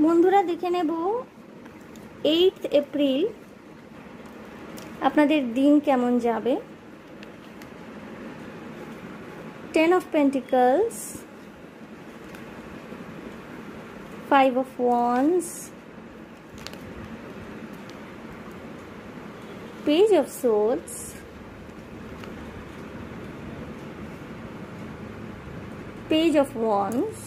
বন্ধুরা দেখে নেব 8 এপ্রিল আপনাদের দিন কেমন যাবে। 10 of Pentacles, 5 of Wands, Page of Swords, Page of Wands,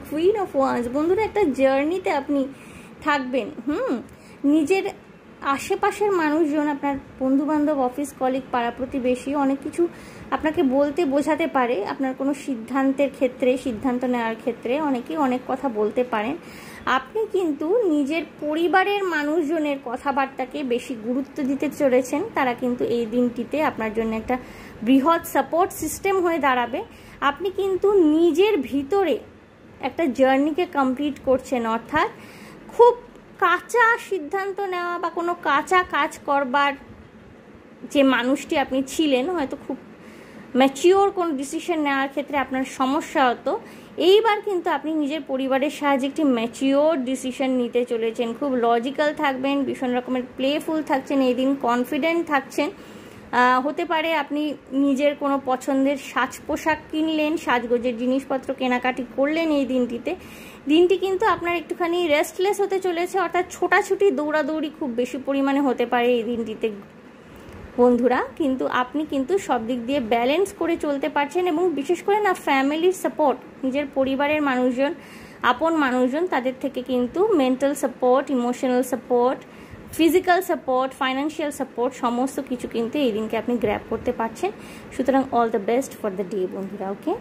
Queen of Wands। বন্ধুরা একটা জার্নিতে আপনি থাকবেন। নিজের আশেপাশের মানুষজন, আপনার বন্ধুবান্ধব, অফিস কলিগ, পাড়া প্রতিবেশী অনেক কিছু আপনাকে বলতে বোঝাতে পারে। আপনার কোনো সিদ্ধান্তের ক্ষেত্রে, সিদ্ধান্ত নেওয়ার ক্ষেত্রে অনেকেই অনেক কথা বলতে পারেন। আপনি কিন্তু নিজের পরিবারের মানুষজনের কথাবার্তাকে বেশি গুরুত্ব দিতে চলেছেন। তারা কিন্তু এই দিনটিতে আপনার জন্য একটা বৃহৎ সাপোর্ট সিস্টেম হয়ে দাঁড়াবে। আপনি কিন্তু নিজের ভিতরে একটা জার্নিকে কমপ্লিট করছেন, অর্থাৎ খুব কাঁচা সিদ্ধান্ত নেওয়া বা কোনো কাঁচা কাজ করবার যে মানুষটি আপনি ছিলেন, হয়তো খুব ম্যাচিওর কোনো ডিসিশন নেওয়ার ক্ষেত্রে আপনার সমস্যা হতো, এইবার কিন্তু আপনি নিজের পরিবারের সাহায্যে একটি ম্যাচিওর ডিসিশন নিতে চলেছেন। খুব লজিক্যাল থাকবেন, ভীষণ রকমের প্লেফুল থাকছেন, এই দিন কনফিডেন্ট থাকছেন। হতে পারে আপনি নিজের কোনো পছন্দের সাজ পোশাক কিনলেন, সাজগোজের জিনিসপত্র কেনাকাটি করলেন এই দিনটিতে। দিনটি কিন্তু আপনার একটুখানি রেস্টলেস হতে চলেছে, অর্থাৎ ছোটাছুটি দৌড়াদৌড়ি খুব বেশি পরিমাণে হতে পারে এই দিনটিতে বন্ধুরা। কিন্তু আপনি কিন্তু সব দিক দিয়ে ব্যালেন্স করে চলতে পারছেন, এবং বিশেষ করে না ফ্যামিলির সাপোর্ট, নিজের পরিবারের মানুষজন, আপন মানুষজন, তাদের থেকে কিন্তু mental support, emotional support, physical support, financial support সমস্ত কিছু কিন্তু এই দিনকে আপনি গ্র্যাব করতে পারছেন। সুতরাং all the best for the day বন্ধুরা। ওকে।